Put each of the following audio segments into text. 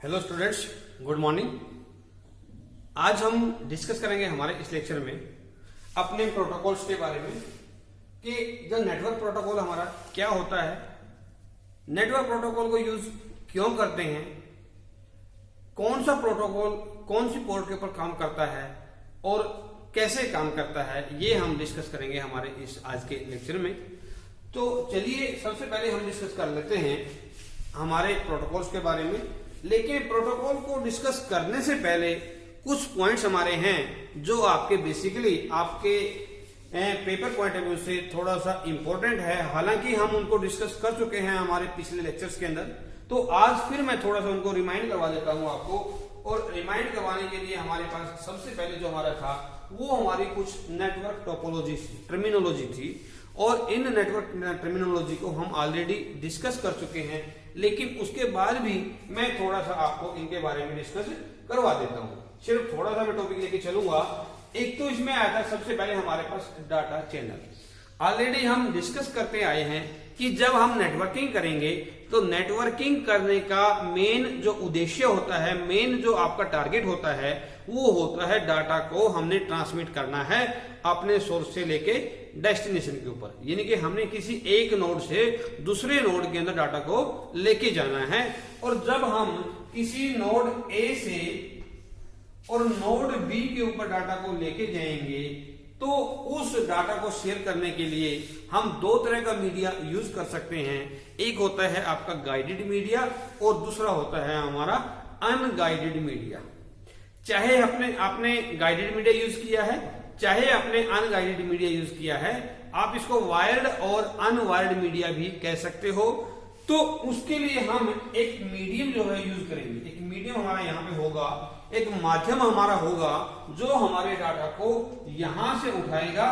Hello students, good morning. आज हम discuss करेंगे हमारे इस लेक्चर में अपने प्रोटोकॉल्स के बारे में कि जो नेटवर्क प्रोटोकॉल हमारा क्या होता है, नेटवर्क प्रोटोकॉल को यूज क्यों करते हैं, कौन सा प्रोटोकॉल कौन सी पोर्ट के ऊपर काम करता है और कैसे काम करता है, ये हम डिस्कस करेंगे हमारे इस आज के लेक्चर में। तो चलिए सबसे पहले हम डिस्कस कर लेते हैं हमारे प्रोटोकॉल्स के बारे में। लेकिन प्रोटोकॉल को डिस्कस करने से पहले कुछ पॉइंट्स हमारे हैं जो आपके बेसिकली आपके पेपर पॉइंट ऑफ व्यू से थोड़ा सा इंपॉर्टेंट है। हालांकि हम उनको डिस्कस कर चुके हैं हमारे पिछले लेक्चर्स के अंदर, तो आज फिर मैं थोड़ा सा उनको रिमाइंड करवा देता हूं आपको। और रिमाइंड करवाने के लिए हमारे पास सबसे पहले जो हमारा था वो हमारी कुछ नेटवर्क टोपोलॉजी टर्मिनोलॉजी थी, और इन नेटवर्क टर्मिनोलॉजी को हम ऑलरेडी डिस्कस कर चुके हैं। लेकिन उसके बाद भी मैं थोड़ा सा आपको इनके बारे में डिस्कस करवा देता हूं। सिर्फ थोड़ा सा मैं टॉपिक लेके चलूंगा। एक तो इसमें आया था सबसे पहले हमारे पास डाटा चैनल। ऑलरेडी हम डिस्कस करते आए हैं कि जब हम नेटवर्किंग करेंगे तो नेटवर्किंग करने का मेन जो उद्देश्य होता है, मेन जो आपका टारगेट होता है, वो होता है डाटा को हमने ट्रांसमिट करना है अपने सोर्स से लेके डेस्टिनेशन के ऊपर। यानी कि हमने किसी एक नोड से दूसरे नोड के अंदर डाटा को लेके जाना है। और जब हम किसी नोड ए से और नोड बी के ऊपर डाटा को लेके जाएंगे तो उस डाटा को शेयर करने के लिए हम दो तरह का मीडिया यूज कर सकते हैं। एक होता है आपका गाइडेड मीडिया और दूसरा होता है हमारा अनगाइडेड मीडिया। चाहे आपने गाइडेड मीडिया यूज किया है, चाहे आपने अनगाइडेड मीडिया यूज किया है, आप इसको वायर्ड और अनवायर्ड मीडिया भी कह सकते हो। तो उसके लिए हम एक मीडियम जो है यूज करेंगे। एक मीडियम हमारा यहाँ पे होगा, एक माध्यम हमारा होगा जो हमारे डाटा को यहां से उठाएगा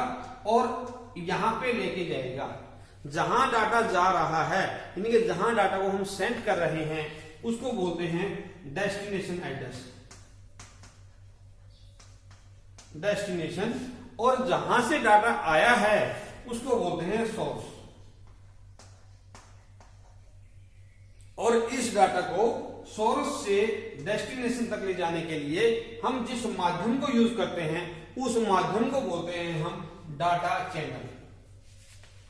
और यहां पे लेके जाएगा। जहां डाटा जा रहा है, यानी कि जहां डाटा को हम सेंड कर रहे हैं, उसको बोलते हैं डेस्टिनेशन एड्रेस, डेस्टिनेशन। और जहां से डाटा आया है उसको बोलते हैं सोर्स। और इस डाटा को सोर्स से डेस्टिनेशन तक ले जाने के लिए हम जिस माध्यम को यूज करते हैं उस माध्यम को बोलते हैं हम डाटा चैनल।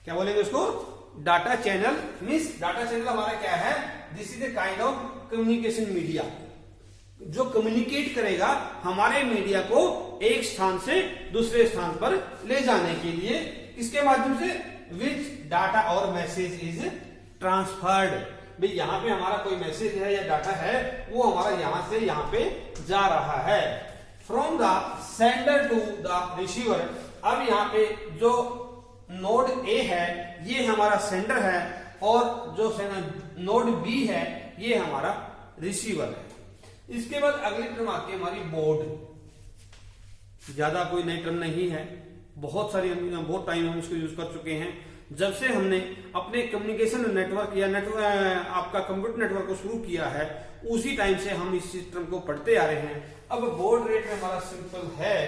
क्या बोलेंगे उसको? Data channel. Means data channel हमारा क्या है? This is a kind of communication media जो कम्युनिकेट करेगा हमारे मीडिया को एक स्थान से दूसरे स्थान पर ले जाने के लिए। इसके माध्यम से विच डाटा और मैसेज इज ट्रांसफर्ड। भाई यहाँ पे हमारा कोई मैसेज है या डाटा है, वो हमारा यहां से यहां पे जा रहा है। From the sender to the receiver. अब यहाँ पे जो नोड ए है ये हमारा सेंडर है और जो नोड बी है ये हमारा रिसीवर है। इसके बाद अगली टर्म आती है हमारी बोर्ड। ज्यादा कोई नई टर्म नहीं है, बहुत टाइम हम इसको यूज कर चुके हैं। जब से हमने अपने कम्युनिकेशन नेटवर्क या आपका कंप्यूटर नेटवर्क को शुरू किया है उसी टाइम से हम इस सिस्टम को पढ़ते आ रहे हैं। अब बॉड रेट में हमारा सिंपल है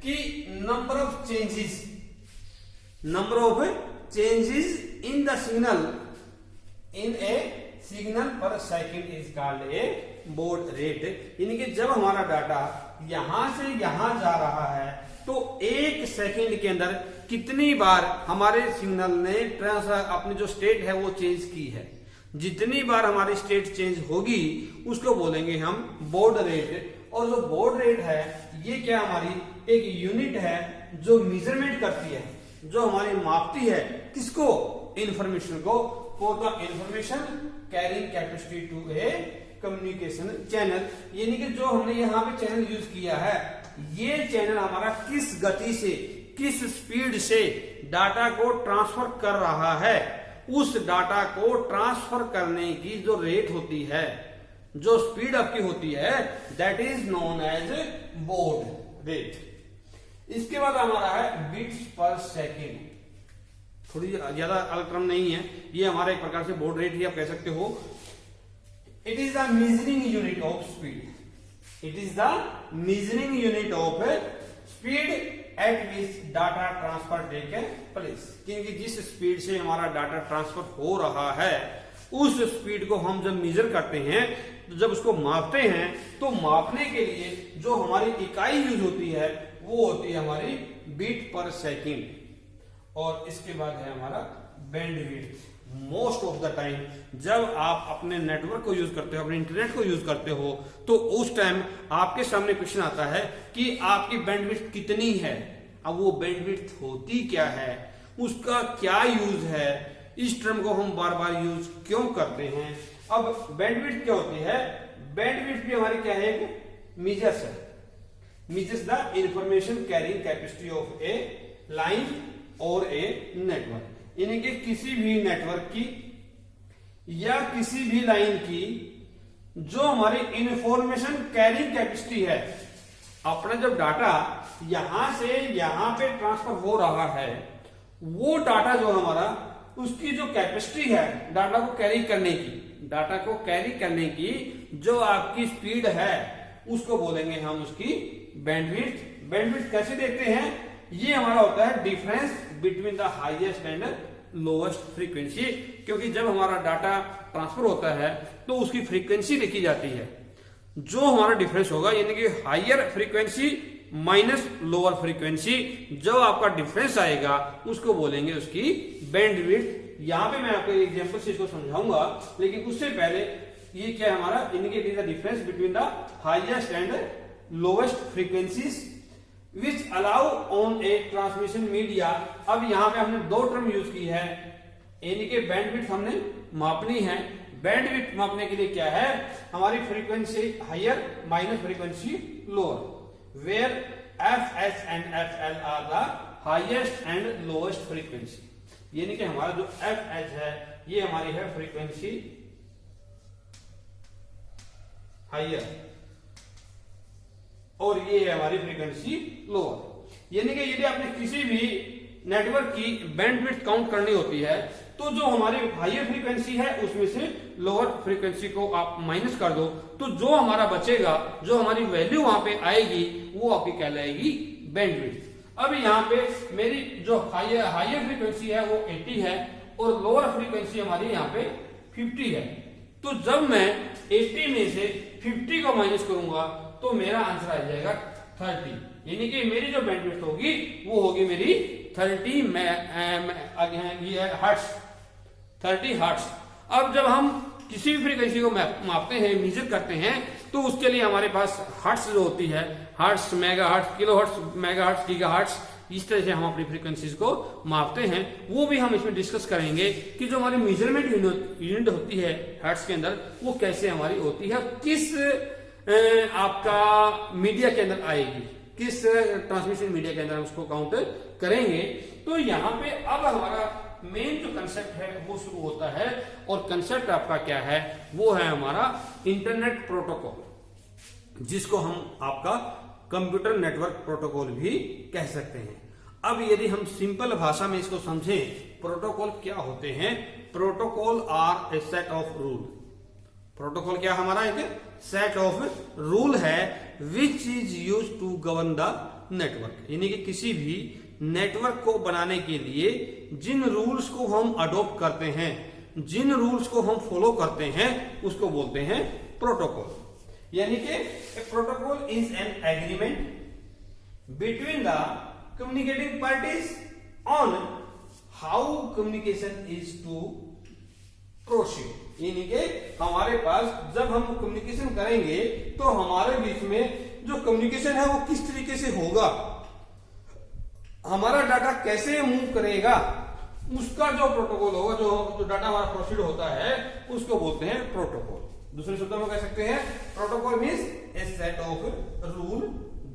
कि number of changes in the signal in a signal per second is called a baud rate. यानी कि जब हमारा डाटा यहां से यहां जा रहा है तो एक सेकंड के अंदर कितनी बार हमारे सिग्नल ने अपनी जो स्टेट है वो चेंज की है। जितनी बार हमारी स्टेट चेंज होगी उसको बोलेंगे हम बॉड रेट। और जो बॉड रेट है ये क्या हमारी एक यूनिट है जो मेजरमेंट करती है, जो हमारी मापती है किसको? इंफॉर्मेशन को। For the information carrying capacity to a communication channel. यानी कि जो हमने यहाँ पे चैनल यूज किया है, ये चैनल हमारा किस गति से, किस स्पीड से डाटा को ट्रांसफर कर रहा है, उस डाटा को ट्रांसफर करने की जो रेट होती है, जो स्पीड आपकी होती है, that is known as baud rate. इसके बाद हमारा है बिट्स पर सेकेंड। थोड़ी ज्यादा अलग टर्म नहीं है, ये हमारा एक प्रकार से बॉड रेट ही आप कह सकते हो। It is the measuring unit of speed. It is the measuring unit of speed at which data transfer take place। क्योंकि जिस स्पीड से हमारा डाटा ट्रांसफर हो रहा है उस स्पीड को हम जब मेजर करते हैं, तो जब उसको मापते हैं, तो मापने के लिए जो हमारी इकाई यूज होती है वो होती है हमारी बीट पर सेकंड। और इसके बाद है हमारा bandwidth. Most of the time जब आप अपने नेटवर्क को यूज करते हो, अपने इंटरनेट को यूज करते हो, तो उस टाइम आपके सामने क्वेश्चन आता है कि आपकी बैंडविड्थ कितनी है। अब वो बैंडविड्थ होती क्या है, उसका क्या यूज है, इस टर्म को हम बार बार यूज क्यों करते हैं। अब बैंडविड्थ क्या होती है, बैंडविड्थ भी हमारी क्या है, एक मीजर्स है, measures the information carrying capacity of A line और ए नेटवर्क। यानी कि किसी भी नेटवर्क की या किसी भी लाइन की जो हमारी इंफॉर्मेशन कैरिंग कैपेसिटी है, अपना जब डाटा यहां से यहां पे ट्रांसफर हो रहा है, वो डाटा जो हमारा, उसकी जो कैपेसिटी है डाटा को कैरी करने की, डाटा को कैरी करने की जो आपकी स्पीड है, उसको बोलेंगे हम उसकी बैंडविड्थ। बैंडविड्थ कैसे देखते हैं, ये हमारा होता है difference between the highest and lowest frequency. क्योंकि जब हमारा डाटा ट्रांसफर होता है तो उसकी फ्रीक्वेंसी देखी जाती है, जो हमारा डिफरेंस होगा, यानी कि higher frequency minus lower frequency, जो आपका डिफरेंस आएगा उसको बोलेंगे उसकी बैंडविड्थ। यहां पे मैं आपको एग्जांपल से इसको समझाऊंगा, लेकिन उससे पहले ये क्या है हमारा, indicate the difference between the highest and lowest frequencies which allow on A transmission media. अब यहां पे हमने दो टर्म यूज की है, यानी कि बैंडविड्थ हमने मापनी है। बैंडविड्थ मापने के लिए क्या है, हमारी frequency higher minus frequency lower, where F H and F L are the highest and lowest frequency. यानी कि हमारा जो एफ एच है ये हमारी है फ्रीक्वेंसी हायर और ये है हमारी फ्रीक्वेंसी लोअर। यानी कि यदि आपने किसी भी नेटवर्क की बैंडविड्थ काउंट करनी होती है, तो जो हमारी हायर फ्रीक्वेंसी है उसमें से लोअर फ्रीक्वेंसी को आप माइनस कर दो, तो जो हमारा बचेगा, जो हमारी वैल्यू वहां पे आएगी, वो आपकी कहलाएगी बैंडविड्थ। अब यहाँ पे मेरी जो हायर फ्रीक्वेंसी है वो 80 है और लोअर फ्रीक्वेंसी हमारी यहाँ पे 50 है। तो जब मैं 80 में से 50 को माइनस करूंगा तो मेरा आंसर आ जाएगा 30, यानी कि मेरी जो बैंडविड्थ होगी वो होगी मेरी 30 हर्ट्ज, 30 हर्ट्ज। अब जब हम किसी भी फ्रीक्वेंसी को मापते हैं, मेजर करते हैं, तो उसके लिए हमारे पास हर्ट्ज जो होती है, hertz, megahertz, kilohertz, megahertz, gigahertz, इस तरह से हम अपनी फ्रीक्वेंसीज को मापते हैं। वो भी हम इसमें डिस्कस करेंगे कि जो हमारी मेजरमेंट यूनिट होती है हर्ट्ज के अंदर, वो कैसे हमारी होती है, किस आपका मीडिया के अंदर आएगी, किस ट्रांसमिशन मीडिया के अंदर उसको काउंट करेंगे। तो यहाँ पे अब हमारा मेन जो कंसेप्ट है वो शुरू होता है, और कंसेप्ट आपका क्या है, वो है हमारा इंटरनेट प्रोटोकॉल, जिसको हम आपका कंप्यूटर नेटवर्क प्रोटोकॉल भी कह सकते हैं। अब यदि हम सिंपल भाषा में इसको समझें, प्रोटोकॉल क्या होते हैं, protocol are a set of rule. Protocol क्या हमारा एक सेट ऑफ रूल है which is use to govern the network. यानी कि किसी भी नेटवर्क को बनाने के लिए जिन रूल्स को हम अडॉप्ट करते हैं, जिन रूल्स को हम फॉलो करते हैं, उसको बोलते हैं प्रोटोकॉल। यानी कि protocol is an agreement between the communicating parties on how communication is to proceed. यानी कि हमारे पास जब हम कम्युनिकेशन करेंगे तो हमारे बीच में जो कम्युनिकेशन है वो किस तरीके से होगा, हमारा डाटा कैसे मूव करेगा, उसका जो प्रोटोकॉल होगा, जो डाटा हमारा प्रोसीड होता है, उसको बोलते हैं प्रोटोकॉल। दूसरे शब्दों में कह सकते हैं protocol means A set of rule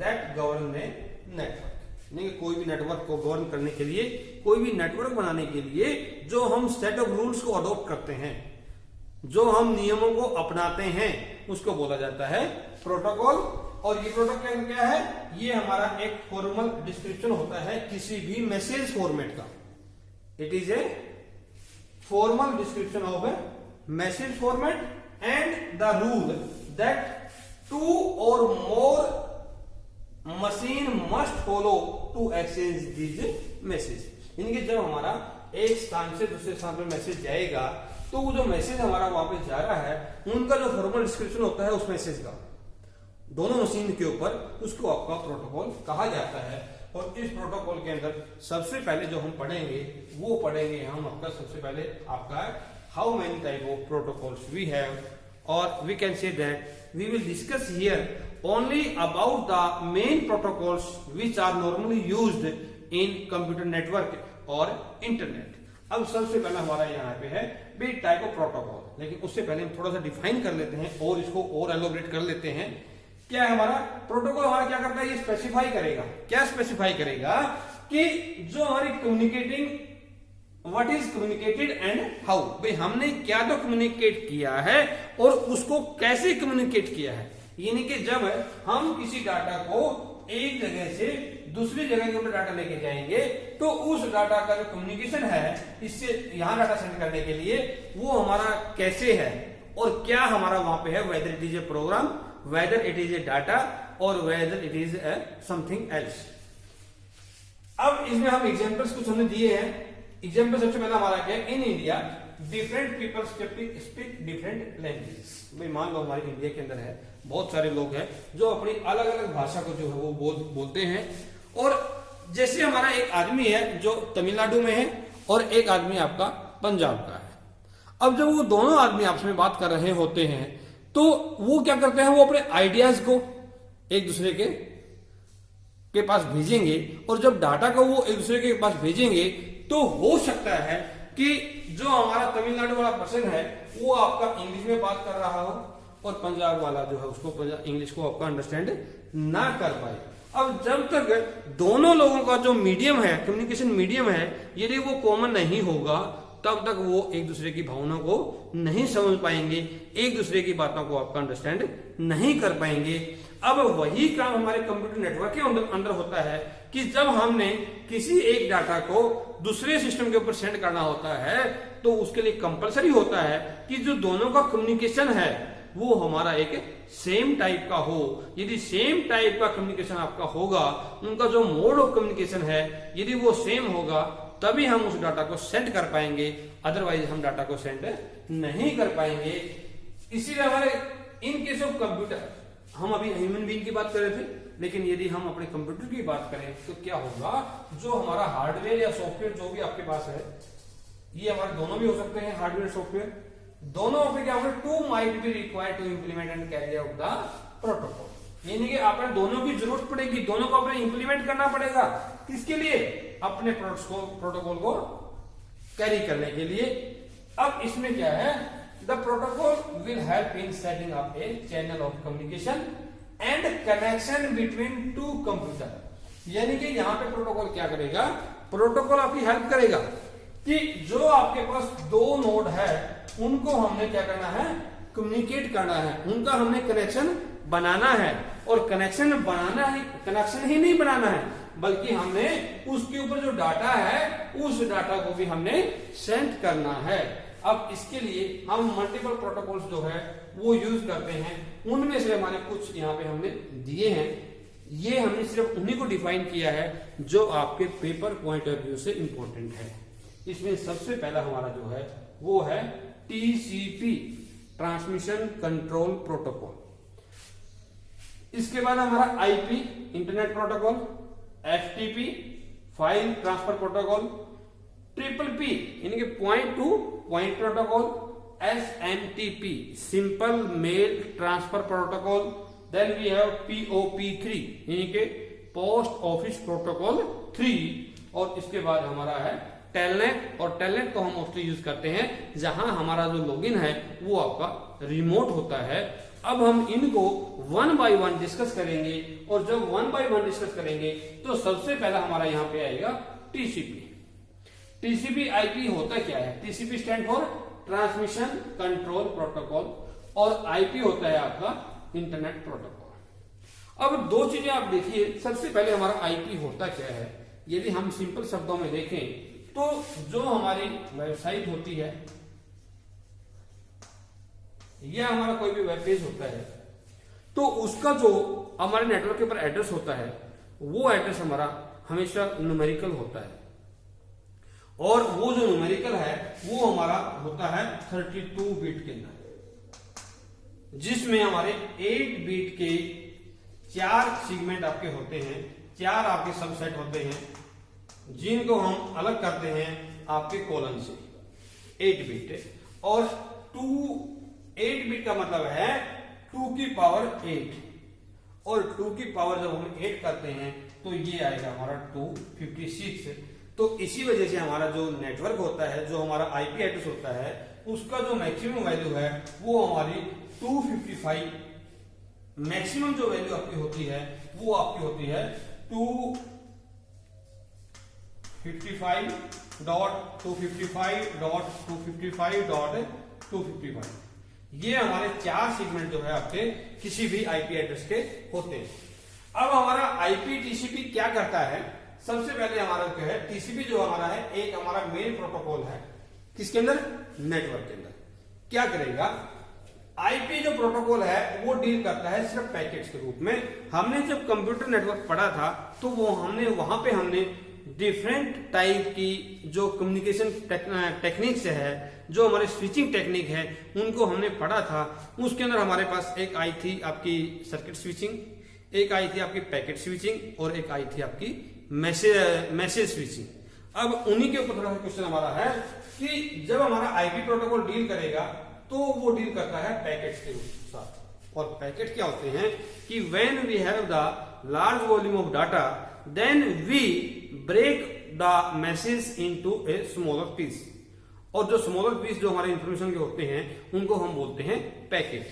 that govern a network. नहीं, कोई भी नेटवर्क को गवर्न करने के लिए, कोई भी नेटवर्क बनाने के लिए जो हम सेट ऑफ रूल्स को अडॉप्ट करते हैं, जो हम नियमों को अपनाते हैं, उसको बोला जाता है प्रोटोकॉल। और ये प्रोटोकॉल क्या है, ये हमारा एक फॉर्मल डिस्क्रिप्शन होता है किसी भी मैसेज फॉर्मेट का। It is a formal description of a message format and the rule that 2 or more machine must follow to exchange this message. यानी कि जब हमारा एक स्थान से दूसरे स्थान पे मैसेज जाएगा तो वो जो मैसेज हमारा वहां पे जा रहा है उनका जो फॉर्मल डिस्क्रिप्शन होता है उस मैसेज का दोनों मशीन के ऊपर, उसको आपका प्रोटोकॉल कहा जाता है। और इस प्रोटोकॉल के अंदर सबसे पहले जो हम पढ़ेंगे वो पढ़ेंगे हम आपका सबसे पहले आपका how many type of protocols we have, और we can say that we will discuss here only about the main protocols which are normally used in computer network और इंटरनेट। अब सबसे पहला हमारा यहाँ पे है बी टाइप ऑफ प्रोटोकॉल, लेकिन उससे पहले हम थोड़ा सा डिफाइन कर लेते हैं और इसको और एलोबरेट कर लेते हैं। क्या है हमारा प्रोटोकॉल, हमारा क्या करता है, ये स्पेसिफाई करेगा, क्या स्पेसिफाई करेगा कि जो हमारी communicating what is communicated and how, भाई हमने क्या तो कम्युनिकेट किया है और उसको कैसे कम्युनिकेट किया है। यानी कि जब हम किसी डाटा को एक जगह से दूसरी जगह के ऊपर डाटा लेके जाएंगे तो उस डाटा का जो कम्युनिकेशन है इससे यहां डाटा सेंड करने के लिए वो हमारा कैसे है और क्या हमारा वहां पे है, whether it is a program, whether it is a data और whether it is a something else. अब इसमें हम एग्जांपल्स कुछ हमने दिए हैं। एग्जांपल सबसे पहला हमारा क्या है, in India different people speak different languages. भाई मान लो हमारे इंडिया के अंदर है बहुत सारे लोग हैं जो अपनी अलग अलग भाषा को जो है वो बोलते हैं। और जैसे हमारा एक आदमी है जो तमिलनाडु में है और एक आदमी आपका पंजाब का है। अब जब वो दोनों आदमी आपस में बात कर रहे होते हैं तो वो क्या करते हैं, वो अपने आइडियाज को एक दूसरे के पास भेजेंगे और जब डाटा को वो एक दूसरे के पास भेजेंगे तो हो सकता है कि जो हमारा तमिलनाडु वाला पर्सन है वो आपका इंग्लिश में बात कर रहा हो और पंजाब वाला जो है उसको इंग्लिश को आपका अंडरस्टैंड ना कर पाए। अब जब तक दोनों लोगों का जो मीडियम है, कम्युनिकेशन मीडियम है, यदि वो कॉमन नहीं होगा तब तक वो एक दूसरे की भावनाओं को नहीं समझ पाएंगे, एक दूसरे की बातों को आपका अंडरस्टैंड नहीं कर पाएंगे। अब वही काम हमारे कंप्यूटर नेटवर्क के अंदर होता है कि जब हमने किसी एक डाटा को दूसरे सिस्टम के ऊपर सेंड करना होता है तो उसके लिए कंपलसरी होता है कि जो दोनों का कम्युनिकेशन है वो हमारा एक सेम टाइप का हो। यदि सेम टाइप का कम्युनिकेशन आपका होगा, उनका जो मोड ऑफ कम्युनिकेशन है यदि वो सेम होगा तभी हम उस डाटा को सेंड कर पाएंगे, अदरवाइज हम डाटा को सेंड नहीं कर पाएंगे। इसीलिए हमारे इन केस ऑफ कंप्यूटर, हम अभी ह्यूमन बीइंग की बात कर रहे थे, लेकिन यदि हम अपने कंप्यूटर की बात करें तो क्या होगा, जो हमारा हार्डवेयर या सॉफ्टवेयर जो भी आपके पास है, ये हमारे दोनों भी हो सकते हैं, हार्डवेयर सॉफ्टवेयर दोनों पे क्या होगा, two might be required to implement and carry out the protocol. यानी कि आपने दोनों की जरूरत पड़ेगी, दोनों को अपने इंप्लीमेंट करना पड़ेगा। किसके लिए, अपने प्रोटोकॉल को कैरी करने के लिए। अब इसमें क्या है, the protocol will help in setting up A channel of communication and connection between two computer. यानी कि यहां पे प्रोटोकॉल क्या करेगा, प्रोटोकॉल आपकी हेल्प करेगा कि जो आपके पास दो नोड है उनको हमने क्या करना है, कम्युनिकेट करना है, उनका हमने कनेक्शन बनाना है। और कनेक्शन बनाना है, कनेक्शन ही नहीं बनाना है बल्कि हमने उसके ऊपर जो डाटा है उस डाटा को भी हमने सेंड करना है। अब इसके लिए हम मल्टीपल प्रोटोकॉल्स जो है वो यूज करते हैं। उनमें से हमारे कुछ यहाँ पे हमने दिए हैं, ये हमने सिर्फ उन्हीं को डिफाइन किया है जो आपके पेपर पॉइंट ऑफ व्यू से इंपॉर्टेंट है। इसमें सबसे पहला हमारा जो है वो है टीसीपी, ट्रांसमिशन कंट्रोल प्रोटोकॉल। इसके बाद हमारा IP, internet protocol, FTP, file transfer protocol, triple P यानी कि point to point protocol, SMTP, simple mail transfer protocol, then we have POP3 यानी कि पोस्ट ऑफिस प्रोटोकॉल 3, और इसके बाद हमारा है टेलनेट। और टेलनेट को हम मोस्टली यूज करते हैं जहां हमारा जो लॉगिन है वो आपका रिमोट होता है। अब हम इनको वन बाय वन डिस्कस करेंगे, और जब वन बाय वन डिस्कस करेंगे तो सबसे पहला हमारा यहां पे आएगा टीसीपी। टीसीपी आईपी होता क्या है, TCP stand for transmission control protocol और आईपी होता है आपका इंटरनेट प्रोटोकॉल। अब दो चीजें आप देखिए, सबसे पहले हमारा आईपी होता क्या है। यदि हम सिंपल शब्दों में देखें तो जो हमारी वेबसाइट होती है या हमारा कोई भी वेब पेज होता है तो उसका जो हमारे नेटवर्क के ऊपर एड्रेस होता है वो एड्रेस हमारा हमेशा न्यूमेरिकल होता है। और वो जो न्यूमेरिकल है वो हमारा होता है 32 बिट के अंदर, जिसमें हमारे 8 बिट के 4 सेगमेंट आपके होते हैं, 4 आपके सबसेट होते हैं, जिनको हम अलग करते हैं आपके कॉलन से। 8 बिट और 8 बिट का मतलब है 2 की पावर 8, और 2 की पावर जब हम 8 करते हैं तो ये आएगा हमारा 256। तो इसी वजह से हमारा जो नेटवर्क होता है, जो हमारा आईपी एड्रेस होता है, उसका जो मैक्सिमम वैल्यू है वो हमारी 255, मैक्सिमम जो वैल्यू आपकी होती है वो आपकी होती है 255.255.255.255। ये हमारे 4 सेगमेंट जो है आपके किसी भी आईपी एड्रेस के होते हैं। अब हमारा आईपी टीसीपी क्या करता है? सबसे पहले हमारा क्या है, टीसीपी जो हमारा है एक हमारा मेन प्रोटोकॉल है, किसके अंदर? नेटवर्क के अंदर। क्या करेगा? आईपी जो प्रोटोकॉल है वो डील करता है सिर्फ पैकेट्स के रूप में। हमने जब कंप्यूटर नेटवर्क पढ़ा था तो वो वहां पे हमने डिफरेंट टाइप की जो कम्युनिकेशन टेक्निक्स है, जो हमारे स्विचिंग टेक्निक है, उनको हमने पढ़ा था। उसके अंदर हमारे पास एक आई थी आपकी सर्किट स्विचिंग, एक आई थी आपकी पैकेट स्विचिंग, और एक आई थी आपकी मैसेज स्विचिंग। अब उन्हीं के ऊपर थोड़ा सा क्वेश्चन हमारा है कि जब हमारा आईपी प्रोटोकॉल डील करेगा तो वो डील करता है पैकेट्स के साथ। और पैकेट क्या होते हैं कि when we have the large volume of data then we break the message into a smaller piece, और जो स्मॉलर पीस जो हमारे इंफॉर्मेशन के होते हैं उनको हम बोलते हैं packet.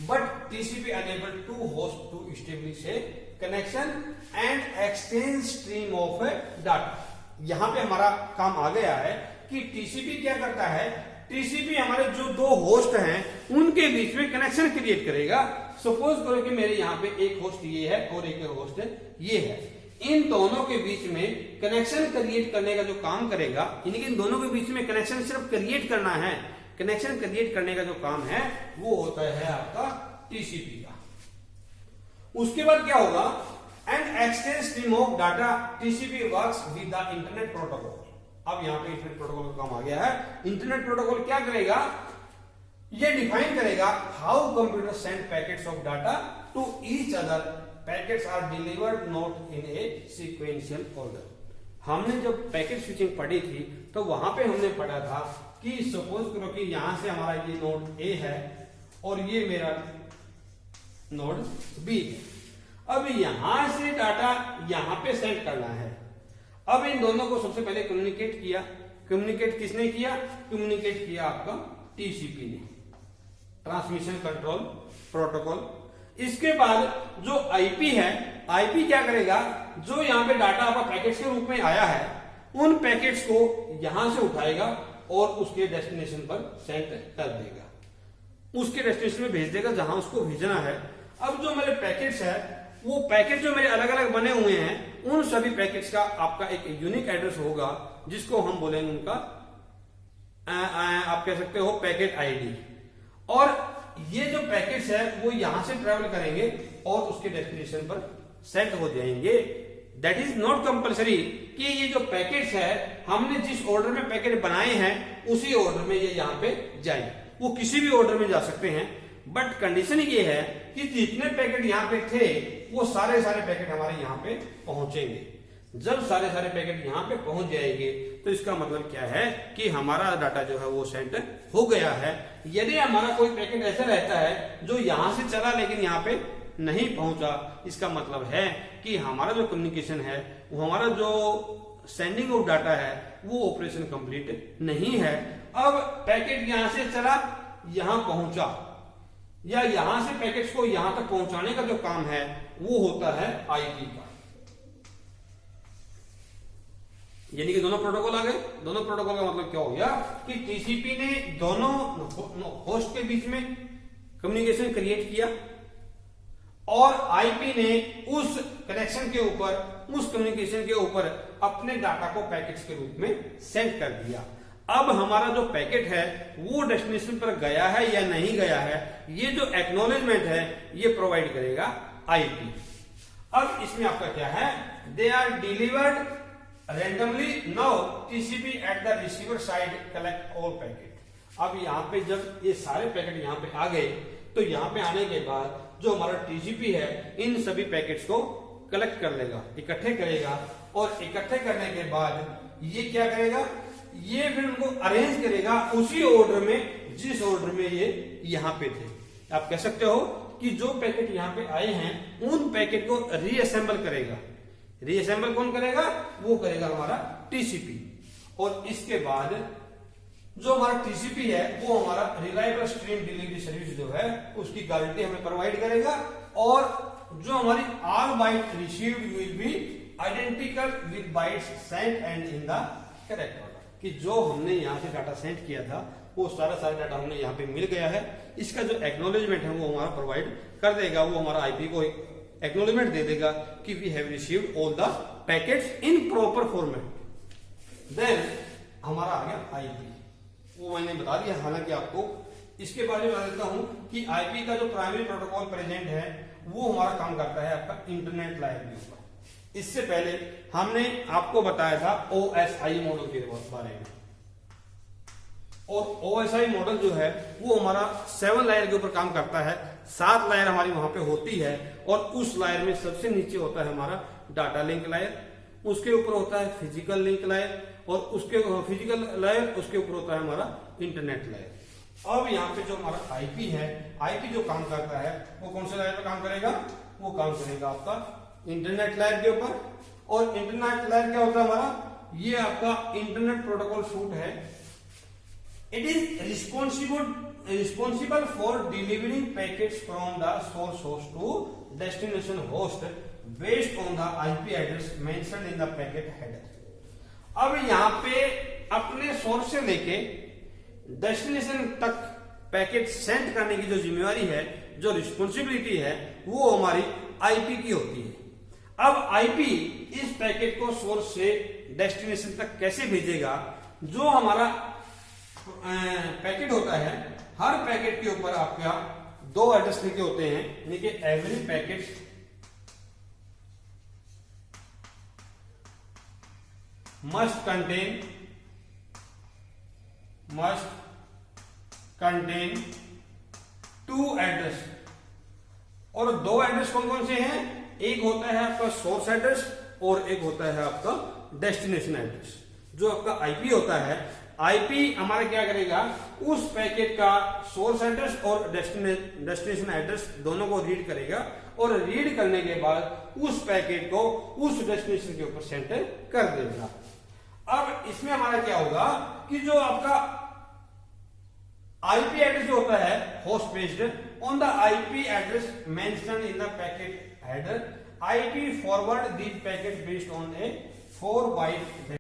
But TCP enable two host to establish a connection and exchange stream of data. यहां पे हमारा काम आ गया है कि टीसीपी क्या करता है, टीसीपी हमारे जो 2 होस्ट हैं उनके बीच में कनेक्शन क्रिएट करेगा। सपोज करो कि मेरे यहाँ पे एक होस्ट ये है और एक होस्ट ये है, इन दोनों के बीच में कनेक्शन क्रिएट करने का जो काम करेगा, यानी कि इन दोनों के बीच में कनेक्शन सिर्फ क्रिएट करना है, कनेक्शन क्रिएट करने का जो काम है वो होता है आपका टीसीपी का। उसके बाद क्या होगा, and exchange stream of data TCP works with the internet protocol. अब यहां पे इंटरनेट प्रोटोकॉल का काम आ गया है। इंटरनेट प्रोटोकॉल क्या करेगा, ये डिफाइन करेगा how computer send packets of data to each other. Packets are delivered not in a sequential order. हमने जब पैकेट स्विचिंग पढ़ी थी तो वहां पे हमने पढ़ा था कि सपोज करो कि यहां से हमारा ये नोड ए है और ये मेरा नोड बी है। अब यहां से डाटा यहां पे सेंड करना है। अब इन दोनों को सबसे पहले कम्युनिकेट किया। कम्युनिकेट किसने किया? कम्युनिकेट किया आपका टीसीपी ने, ट्रांसमिशन कंट्रोल प्रोटोकॉल। इसके बाद जो आईपी है, आईपी क्या करेगा, जो यहां पे डाटा आपका पैकेट्स के रूप में आया है उन पैकेट्स को यहां से उठाएगा और उसके डेस्टिनेशन पर सेंड कर देगा, उसके डेस्टिनेशन में भेज देगा जहां उसको भेजना है। अब जो मेरे पैकेट्स है वो पैकेट जो मेरे अलग अलग बने हुए हैं उन सभी पैकेट्स का आपका एक यूनिक एड्रेस होगा, जिसको हम बोलेंगे उनका आप कह सकते हो पैकेट आईडी। और ये जो पैकेट्स है वो यहां से ट्रेवल करेंगे और उसके डेस्टिनेशन पर सेंड हो जाएंगे। दैट इज नॉट कंपल्सरी कि ये जो पैकेट्स है हमने जिस ऑर्डर में पैकेट बनाए हैं उसी ऑर्डर में ये यहाँ पे जाए, वो किसी भी ऑर्डर में जा सकते हैं। बट कंडीशन ये है कि जितने पैकेट यहाँ पे थे वो सारे पैकेट हमारे यहाँ पे पहुंचेंगे। जब सारे पैकेट यहाँ पे पहुंच जाएंगे तो इसका मतलब क्या है कि हमारा डाटा जो है वो सेंड हो गया है। यदि हमारा कोई पैकेट ऐसा रहता है जो यहां से चला लेकिन यहाँ पे नहीं पहुंचा, इसका मतलब है कि हमारा जो कम्युनिकेशन है, वो हमारा जो सेंडिंग ऑफ डाटा है वो ऑपरेशन कंप्लीट नहीं है। अब पैकेट यहां से चला, यहां पहुंचा, या यहां से पैकेट्स को यहां तक पहुंचाने का जो काम है वो होता है आईपी का। यानी कि दोनों प्रोटोकॉल आ गए। दोनों प्रोटोकॉल का मतलब क्या हो गया कि टीसीपी ने दोनों होस्ट के बीच में कम्युनिकेशन क्रिएट किया और आईपी ने उस कनेक्शन के ऊपर, उस कम्युनिकेशन के ऊपर अपने डाटा को पैकेट्स के रूप में सेंड कर दिया। अब हमारा जो पैकेट है वो डेस्टिनेशन पर गया है या नहीं गया है, ये जो एक्नॉलेजमेंट है ये प्रोवाइड करेगा आईपी। अब इसमें आपका क्या है, they are delivered randomly now TCP at the receiver side collect all packet। अब यहाँ पे जब ये सारे पैकेट यहाँ पे आ गए तो यहाँ पे आने के बाद जो हमारा टीसीपी है इन सभी पैकेट्स को कलेक्ट कर लेगा, इकट्ठे करेगा, और इकट्ठे करने के बाद ये क्या करेगा, ये फिर उनको अरेंज करेगा उसी ऑर्डर में जिस ऑर्डर में ये यहाँ पे थे। आप कह सकते हो कि जो पैकेट यहाँ पे आए हैं उन पैकेट को रीअसेंबल करेगा। रीअसेंबल कौन करेगा? वो करेगा हमारा टीसीपी। और इसके बाद जो हमारा टीसीपी है वो हमारा रिलायबल स्ट्रीम डिलीवरी सर्विस जो है उसकी गारंटी हमें प्रोवाइड करेगा, और जो हमारी all byte received will be identical with bytes sent and in the correct order. कि जो हमने यहाँ से डाटा सेंड किया था वो सारा डाटा हमें यहाँ पे मिल गया है। इसका जो एक्नॉलेजमेंट है वो हमारा प्रोवाइड कर देगा, वो हमारा आईपी को एक्नॉलेजमेंट दे देगा कि we have received all the packets in proper format. Then हमारा आ गया आईपी, वो मैंने बता दिया हालांकि आपको। इसके बारे में बता देता हूं कि आईपी का जो प्राइमरी प्रोटोकॉल प्रेजेंट है वो हमारा काम करता है आपका इंटरनेट लायर के ऊपर। इससे पहले हमने आपको बताया था ओएसआई मॉडल के बारे में, और ओएसआई मॉडल जो है वो हमारा 7 लायर के ऊपर काम करता है। 7 लायर हमारी वहां पे होती है, और उस लायर में सबसे नीचे होता है हमारा डाटा लिंक लायर, उसके ऊपर होता है फिजिकल लिंक लायर, और उसके फिजिकल लायर उसके ऊपर होता है हमारा इंटरनेट लायर। अब यहाँ पे जो हमारा आईपी है, आईपी जो काम करता है वो कौन से लायर पे काम करेगा? वो काम करेगा आपका इंटरनेट लायर के ऊपर। और इंटरनेट लायर क्या होता है हमारा? ये आपका इंटरनेट प्रोटोकॉल सूट है। It is responsible for delivering packets from the source host to destination host based on the IP address mentioned in the packet header. अब यहाँ पे अपने सोर्स से लेके डेस्टिनेशन तक पैकेट सेंड करने की जो जिम्मेवारी है, जो रिस्पॉन्सिबिलिटी है, वो हमारी आईपी की होती है। अब आईपी इस पैकेट को सोर्स से डेस्टिनेशन तक कैसे भेजेगा? जो हमारा पैकेट होता है, हर पैकेट के ऊपर आपका 2 एड्रेस लिखे होते हैं, यानी कि every packet must contain 2 address. और 2 एड्रेस कौन कौन से हैं? एक होता है आपका सोर्स एड्रेस और एक होता है आपका डेस्टिनेशन एड्रेस। जो आपका आईपी होता है, आईपी हमारा क्या करेगा? उस पैकेट का सोर्स एड्रेस और डेस्टिनेशन एड्रेस दोनों को रीड करेगा, और रीड करने के बाद उस पैकेट को उस डेस्टिनेशन के ऊपर सेंड कर देगा। अब इसमें हमारा क्या होगा कि जो आपका आईपी एड्रेस जो होता है host based on the IP address mentioned in the packet header, IP forward these packet based on a 4 bite